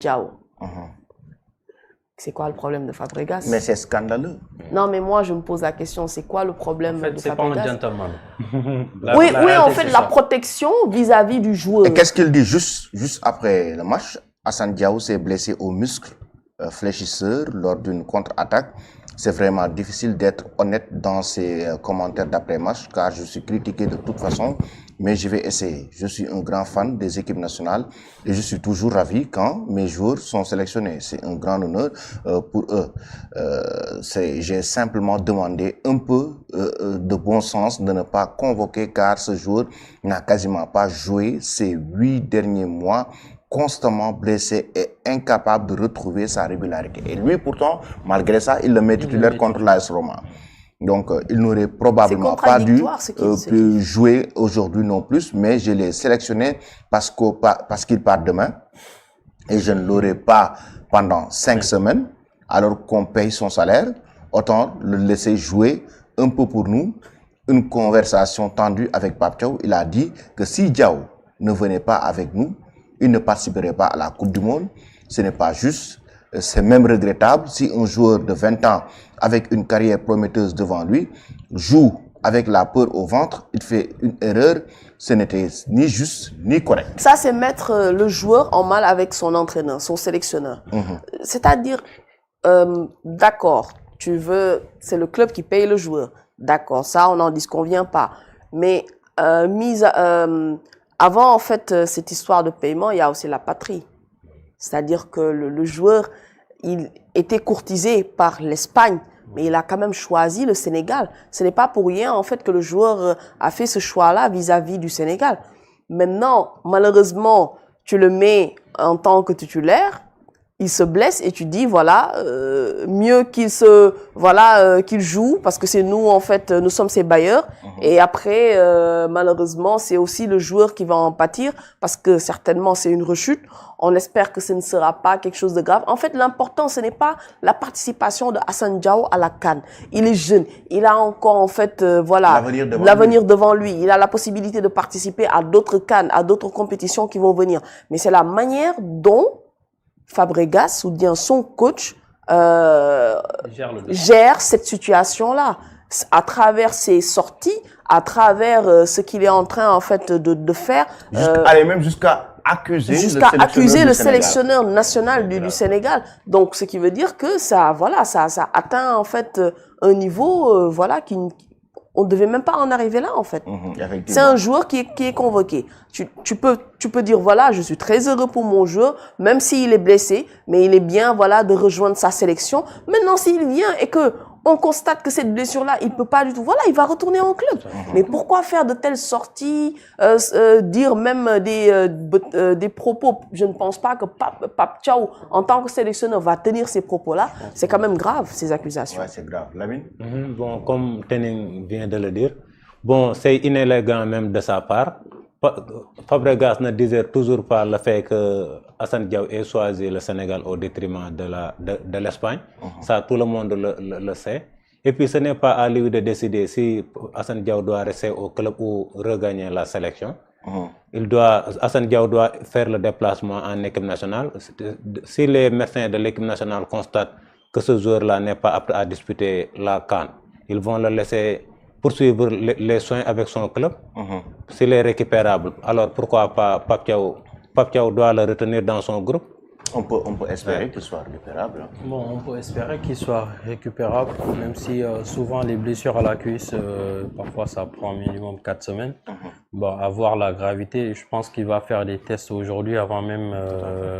Diao. C'est quoi le problème de Fabregas? Mais c'est scandaleux. Non, mais moi, je me pose la question, c'est quoi le problème de Fabregas? C'est pas un gentleman. Oui, en fait, la protection vis-à-vis du joueur. Et qu'est-ce qu'il dit juste après le match? Assane Diao s'est blessé au muscle fléchisseur lors d'une contre-attaque. C'est vraiment difficile d'être honnête dans ses commentaires d'après-match car je suis critiqué de toute façon, mais je vais essayer. Je suis un grand fan des équipes nationales et je suis toujours ravi quand mes joueurs sont sélectionnés. C'est un grand honneur pour eux. J'ai simplement demandé un peu de bon sens de ne pas convoquer car ce joueur n'a quasiment pas joué ces 8 derniers mois, constamment blessé et incapable de retrouver sa régularité. Et lui, pourtant, malgré ça, il le met titulaire contre l'AS Roma. Donc, il n'aurait probablement pas dû jouer aujourd'hui non plus, mais je l'ai sélectionné parce qu'il part demain et je ne l'aurai pas pendant 5 semaines, alors qu'on paye son salaire. Autant le laisser jouer un peu pour nous. Une conversation tendue avec Pape Thiaw, il a dit que si Diao ne venait pas avec nous, il ne participerait pas à la Coupe du Monde. Ce n'est pas juste, c'est même regrettable. Si un joueur de 20 ans, avec une carrière prometteuse devant lui, joue avec la peur au ventre, il fait une erreur, ce n'était ni juste ni correct. Ça, c'est mettre le joueur en mal avec son entraîneur, son sélectionneur. C'est-à-dire, d'accord, c'est le club qui paye le joueur. D'accord, ça, on n'en disconvient pas. Mais avant, en fait, cette histoire de paiement, il y a aussi la patrie. C'est-à-dire que le joueur, il était courtisé par l'Espagne, mais il a quand même choisi le Sénégal. Ce n'est pas pour rien, en fait, que le joueur a fait ce choix-là vis-à-vis du Sénégal. Maintenant, malheureusement, tu le mets en tant que titulaire, il se blesse et tu dis, voilà, mieux qu'il qu'il joue parce que c'est nous, en fait, nous sommes ses bailleurs. Et après, malheureusement, c'est aussi le joueur qui va en pâtir parce que certainement, c'est une rechute. On espère que ce ne sera pas quelque chose de grave. En fait, l'important, ce n'est pas la participation de Assane Diao à la CAN. Il est jeune. Il a encore, en fait, l'avenir devant lui. Il a la possibilité de participer à d'autres CAN, à d'autres compétitions qui vont venir. Mais c'est la manière dont Fabregas ou bien son coach gère cette situation-là à travers ses sorties, à travers ce qu'il est en train en fait de faire. Aller même jusqu'à accuser le sélectionneur national du Sénégal. Donc ce qui veut dire que ça atteint en fait un niveau on ne devait même pas en arriver là, en fait. C'est un joueur qui est convoqué. Tu peux dire, voilà, je suis très heureux pour mon joueur, même s'il est blessé, mais il est bien, voilà, de rejoindre sa sélection. Maintenant, s'il vient et que on constate que cette blessure-là, il peut pas du tout, voilà, il va retourner en club. Mais pourquoi faire de telles sorties, dire même des propos? Je ne pense pas que Pape Thiaw, en tant que sélectionneur, va tenir ces propos-là. C'est quand même grave, ces accusations. Ouais, c'est grave. Lamine? Bon, comme Tening vient de le dire, bon, c'est inélégant même de sa part. Fabregas ne disait toujours pas le fait que Assane Diao ait choisi le Sénégal au détriment de l'Espagne. Ça, tout le monde le sait. Et puis, ce n'est pas à lui de décider si Assane Diao doit rester au club ou regagner la sélection. Assane Diao doit faire le déplacement en équipe nationale. Si les médecins de l'équipe nationale constatent que ce joueur-là n'est pas apte à disputer la CAN, ils vont le laisser poursuivre les soins avec son club. S'il est récupérable, alors pourquoi pas Pape Thiaw doit le retenir dans son groupe? On peut espérer qu'il soit récupérable. Bon, on peut espérer qu'il soit récupérable, même si souvent les blessures à la cuisse, parfois ça prend minimum 4 semaines. Bon, à voir la gravité, je pense qu'il va faire des tests aujourd'hui avant même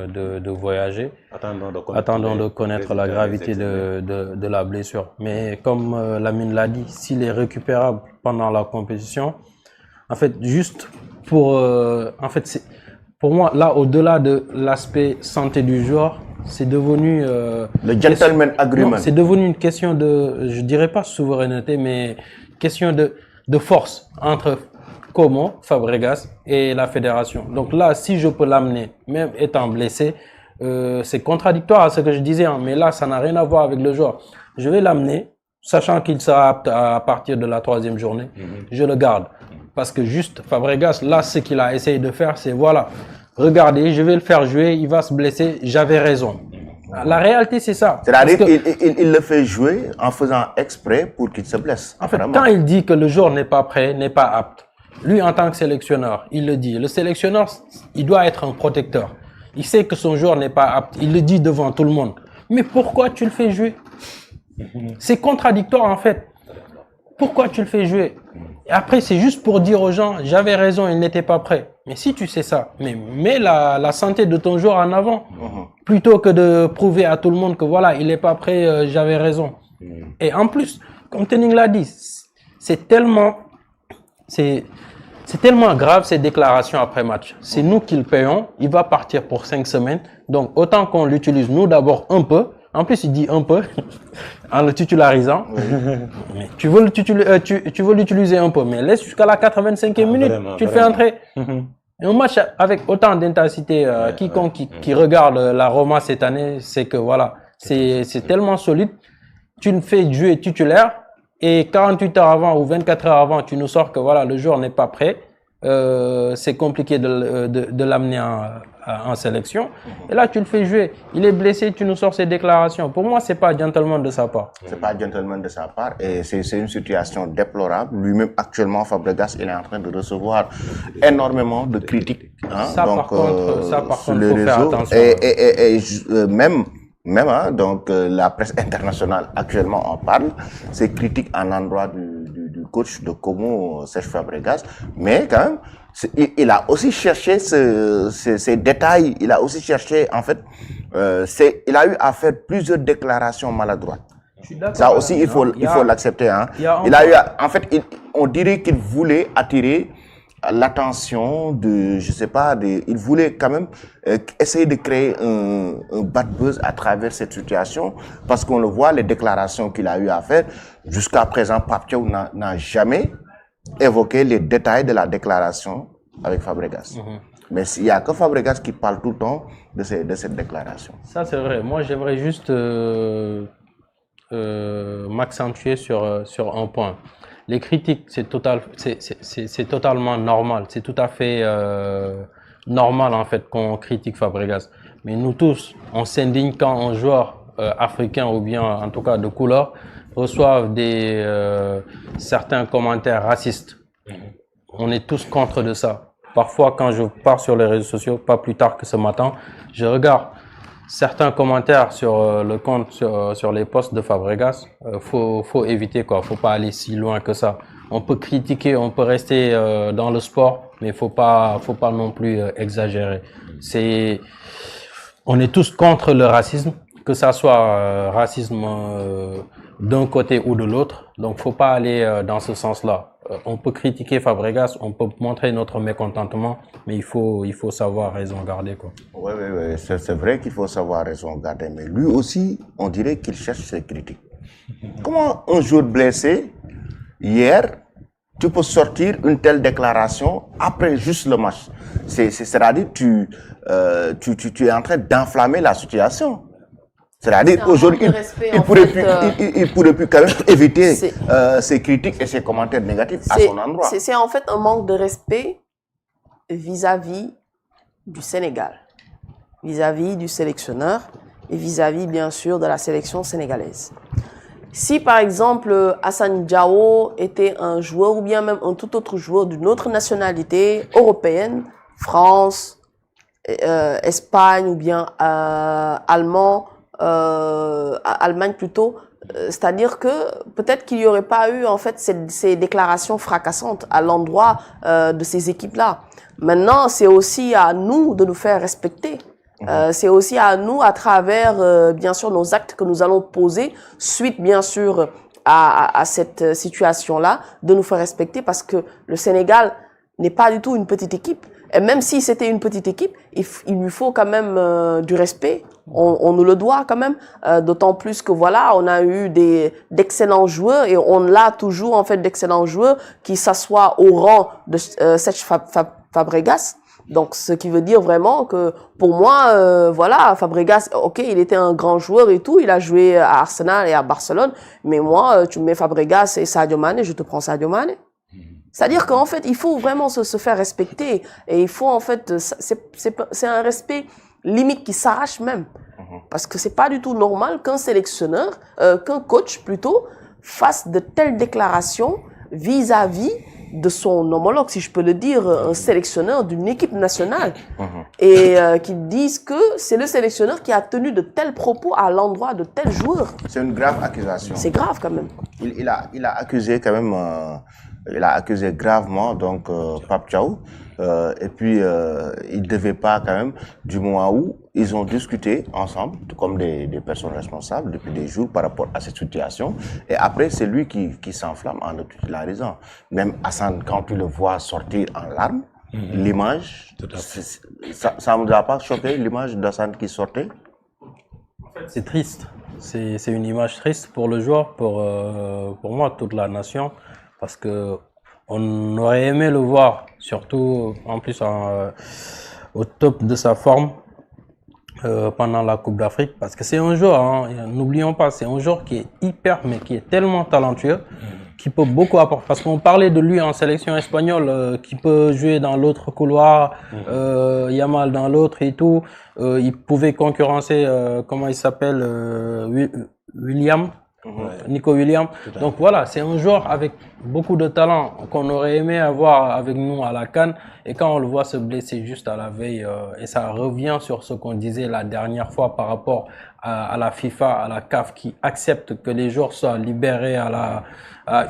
de voyager. Attendons de connaître la gravité de la blessure. Mais comme Lamine l'a dit, s'il est récupérable pendant la compétition, en fait, juste pour... Pour moi, là, au-delà de l'aspect santé du joueur, c'est devenu... le gentleman agreement. C'est devenu une question de, je dirais pas souveraineté, mais question de force entre Como, Fabregas et la fédération. Donc là, si je peux l'amener, même étant blessé, c'est contradictoire à ce que je disais, hein, mais là, ça n'a rien à voir avec le joueur. Je vais l'amener, sachant qu'il sera apte à partir de la 3e journée, je le garde. Parce que juste Fabregas, là, ce qu'il a essayé de faire, c'est voilà, regardez, je vais le faire jouer, il va se blesser, j'avais raison. La réalité, c'est ça. C'est-à-dire qu'il le fait jouer en faisant exprès pour qu'il se blesse. En fait, quand il dit que le joueur n'est pas prêt, n'est pas apte, lui, en tant que sélectionneur, il le dit. Le sélectionneur, il doit être un protecteur. Il sait que son joueur n'est pas apte. Il le dit devant tout le monde. Mais pourquoi tu le fais jouer? C'est contradictoire, en fait. Pourquoi tu le fais jouer? Et après, c'est juste pour dire aux gens, j'avais raison, il n'était pas prêt. Mais si tu sais ça, mais mets la santé de ton joueur en avant, plutôt que de prouver à tout le monde que voilà, il n'est pas prêt, j'avais raison. Et en plus, comme Tening l'a dit, c'est tellement grave ces déclarations après match. C'est nous qui le payons, il va partir pour 5 semaines. Donc autant qu'on l'utilise nous d'abord un peu. En plus, il dit un peu en le titularisant. Oui. Mais tu veux l'utiliser un peu, mais laisse jusqu'à la 85e minute. Vraiment, tu le fais entrer. Et un match avec autant d'intensité, quiconque qui regarde la Roma cette année, c'est que voilà, c'est tellement solide. Tu le fais jouer titulaire et 48 heures avant ou 24 heures avant, tu nous sors que voilà, le joueur n'est pas prêt. C'est compliqué de l'amener en sélection. Et là, tu le fais jouer. Il est blessé, tu nous sors ses déclarations. Pour moi, c'est pas gentleman de sa part. C'est pas gentleman de sa part et c'est une situation déplorable. Lui-même, actuellement, Fabregas, il est en train de recevoir énormément de critiques. Hein, ça, donc, par contre, sur il les faut réseaux. faire attention. Et même hein, donc la presse internationale actuellement en parle. C'est critique à l'endroit du coach de Como, Serge Fabregas, mais quand même, il a aussi cherché ces détails. Il a aussi cherché, en fait, il a eu à faire plusieurs déclarations maladroites. Ça aussi, il faut l'accepter. Hein. En fait, on dirait qu'il voulait attirer l'attention je sais pas, il voulait quand même essayer de créer un bad buzz à travers cette situation, parce qu'on le voit, les déclarations qu'il a eu à faire. Jusqu'à présent, Pape Thiaw n'a jamais évoqué les détails de la déclaration avec Fabregas. Mais il n'y a que Fabregas qui parle tout le temps de cette déclaration. Ça, c'est vrai. Moi, j'aimerais juste m'accentuer sur un point. Les critiques, c'est totalement normal. C'est tout à fait normal, en fait, qu'on critique Fabregas. Mais nous tous, on s'indigne quand un joueur africain, ou bien en tout cas de couleur, reçoivent certains commentaires racistes. On est tous contre de ça. Parfois, quand je pars sur les réseaux sociaux, pas plus tard que ce matin, je regarde certains commentaires sur le compte, sur les posts de Fabregas. Faut éviter, quoi. Faut pas aller si loin que ça. On peut critiquer, on peut rester dans le sport, mais faut pas non plus exagérer. On est tous contre le racisme, que ça soit racisme d'un côté ou de l'autre. Donc, faut pas aller dans ce sens-là. On peut critiquer Fabregas, on peut montrer notre mécontentement, mais il faut savoir raison garder, quoi. Oui, c'est vrai qu'il faut savoir raison garder, mais lui aussi, on dirait qu'il cherche ses critiques. Comment un joueur blessé, hier, tu peux sortir une telle déclaration après juste le match? C'est-à-dire tu es en train d'enflammer la situation. C'est-à-dire aujourd'hui, il pourrait plus quand même éviter ces critiques et ces commentaires négatifs à son endroit. C'est en fait un manque de respect vis-à-vis du Sénégal, vis-à-vis du sélectionneur et vis-à-vis, bien sûr, de la sélection sénégalaise. Si, par exemple, Hassan Diao était un joueur ou bien même un tout autre joueur d'une autre nationalité européenne, France, Espagne ou bien allemand, Allemagne plutôt, c'est-à-dire que peut-être qu'il n'y aurait pas eu en fait ces déclarations fracassantes à l'endroit de ces équipes-là. Maintenant, c'est aussi à nous de nous faire respecter. C'est aussi à nous, à travers bien sûr nos actes que nous allons poser suite bien sûr à cette situation-là, de nous faire respecter, parce que le Sénégal n'est pas du tout une petite équipe. Et même si c'était une petite équipe, il lui faut quand même du respect. On nous le doit quand même, d'autant plus que voilà, on a eu d'excellents joueurs et on l'a toujours en fait d'excellents joueurs qui s'assoient au rang de Serge Fabregas. Donc, ce qui veut dire vraiment que pour moi, voilà, Fabregas, ok, il était un grand joueur et tout, il a joué à Arsenal et à Barcelone, mais moi, tu me mets Fabregas et Sadio Mané, je te prends Sadio Mané. C'est-à-dire qu'en fait, il faut vraiment se faire respecter. Et il faut, en fait, c'est un respect limite qui s'arrache même. Parce que c'est pas du tout normal qu'un sélectionneur, qu'un coach plutôt, fasse de telles déclarations vis-à-vis de son homologue, si je peux le dire, un sélectionneur d'une équipe nationale. Et qui disent que c'est le sélectionneur qui a tenu de tels propos à l'endroit de tels joueurs. C'est une grave accusation. C'est grave quand même. Il a accusé quand même, il a accusé gravement donc Pape Thiaw. Et puis il devait pas quand même, du moment où ils ont discuté ensemble, comme des personnes responsables depuis des jours par rapport à cette situation. Et après, c'est lui qui s'enflamme en le titularisant. Même Hassan, quand tu le vois sortir en larmes, l'image, ça ne nous a pas choqué, l'image d'Hassan qui sortait? C'est triste. C'est une image triste pour le joueur, pour moi, toute la nation, parce que on aurait aimé le voir, surtout en plus au top de sa forme pendant la Coupe d'Afrique, parce que c'est un joueur, hein, n'oublions pas, c'est un joueur qui est hyper, mais qui est tellement talentueux, qui peut beaucoup apporter. Parce qu'on parlait de lui en sélection espagnole, qui peut jouer dans l'autre couloir, Yamal dans l'autre et tout. Il pouvait concurrencer, comment il s'appelle, William. Nico Williams. Donc voilà, c'est un joueur avec beaucoup de talent qu'on aurait aimé avoir avec nous à la CAN. Et quand on le voit se blesser juste à la veille, et ça revient sur ce qu'on disait la dernière fois par rapport à la FIFA, à la CAF qui accepte que les joueurs soient libérés à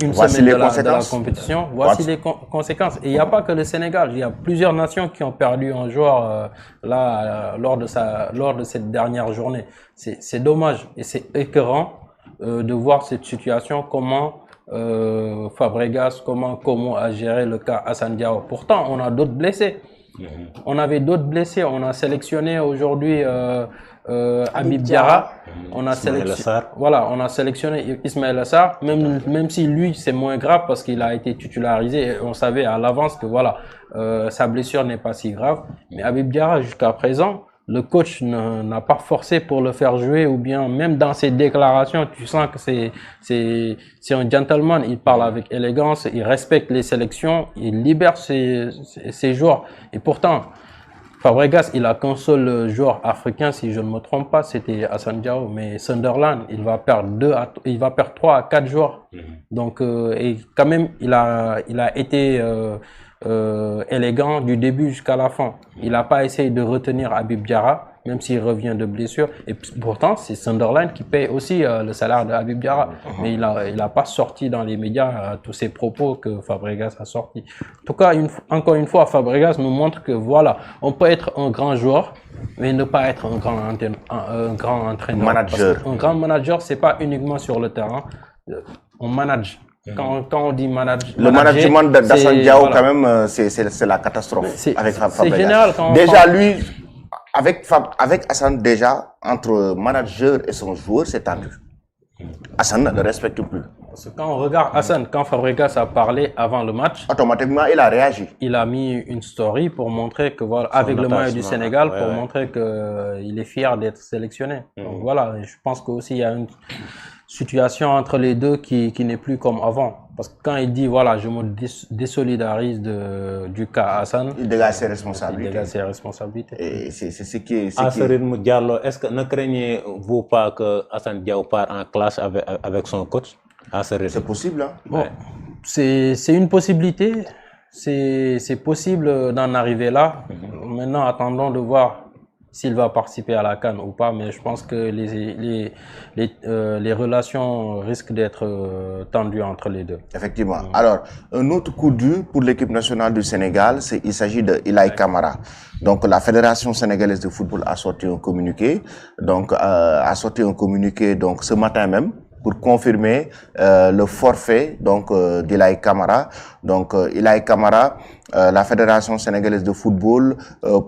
une semaine de la compétition. Voici les conséquences. Et il n'y a pas que le Sénégal, il y a plusieurs nations qui ont perdu un joueur lors de cette dernière journée. C'est dommage et c'est écœurant de voir cette situation, comment Fabregas, comment Como a géré le cas Assane Diao. Pourtant, on a d'autres blessés. On avait d'autres blessés. On a sélectionné aujourd'hui Habib Diarra. On a sélectionné Ismaël Assar. Même si lui, c'est moins grave parce qu'il a été titularisé. Et on savait à l'avance que voilà, sa blessure n'est pas si grave. Mais Habib Diarra, jusqu'à présent, le coach n'a pas forcé pour le faire jouer, ou bien même dans ses déclarations, tu sens que c'est un gentleman, il parle avec élégance, il respecte les sélections, il libère ses joueurs. Et pourtant, Fabregas, il a qu'un seul joueur africain, si je ne me trompe pas, c'était Assane Diao, mais Sunderland, il va perdre 3 à 4 joueurs. Donc, et quand même, il a été élégant du début jusqu'à la fin. Il n'a pas essayé de retenir Habib Diarra, même s'il revient de blessure. Et pourtant, c'est Sunderland qui paye aussi le salaire de Habib Diarra. Mais il a pas sorti dans les médias tous ces propos que Fabregas a sortis. En tout cas, encore une fois, Fabregas nous montre que voilà, on peut être un grand joueur, mais ne pas être un grand entraîneur. Manager. Un grand manager, c'est pas uniquement sur le terrain. On manage. Quand on dit le management d'Assane Diao, voilà, quand même, c'est la catastrophe avec Fabregas. C'est général déjà, lui, avec Assane, déjà, entre manager et son joueur, c'est tendu. Assane ne le respecte plus. Parce que quand on regarde Assane, quand Fabregas a parlé avant le match, automatiquement, il a réagi. Il a mis une story pour montrer que voilà, avec le maillot du Sénégal, pour montrer que il est fier d'être sélectionné. Donc voilà, je pense qu'aussi il y a une situation entre les deux qui n'est plus comme avant. Parce que quand il dit, voilà, je me désolidarise du cas Assane, il dégage ses responsabilités. Et c'est ce qui est... À ce rythme, Diallo, est-ce que ne craignez-vous pas que Assane Diao part en clash avec son coach? C'est possible, hein? Bon, c'est une possibilité. C'est possible d'en arriver là. Maintenant, attendons de voir s'il va participer à la CAN ou pas, mais je pense que les relations risquent d'être tendues entre les deux. Effectivement. Alors, un autre coup dur pour l'équipe nationale du Sénégal, il s'agit de Ilaï Camara. Donc, la Fédération sénégalaise de football a sorti un communiqué. Donc, donc ce matin même, pour confirmer le forfait donc d'Ilaï Camara. Donc Ilaï Camara, la Fédération sénégalaise de football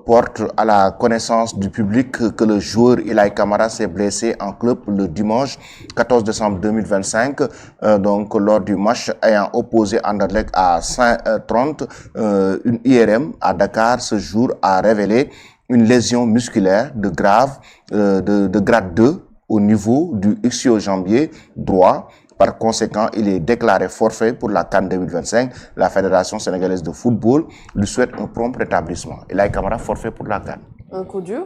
porte à la connaissance du public que le joueur Ilaï Camara s'est blessé en club le dimanche 14 décembre 2025, donc lors du match ayant opposé Anderlecht à Saint-Trente. Une IRM à Dakar ce jour a révélé une lésion musculaire de grade 2 au niveau du ischio-jambier droit Par conséquent, il est déclaré forfait pour la CAN 2025. La Fédération sénégalaise de football lui souhaite un prompt rétablissement. Ilaï Camara, forfait pour la CAN. Un coup dur.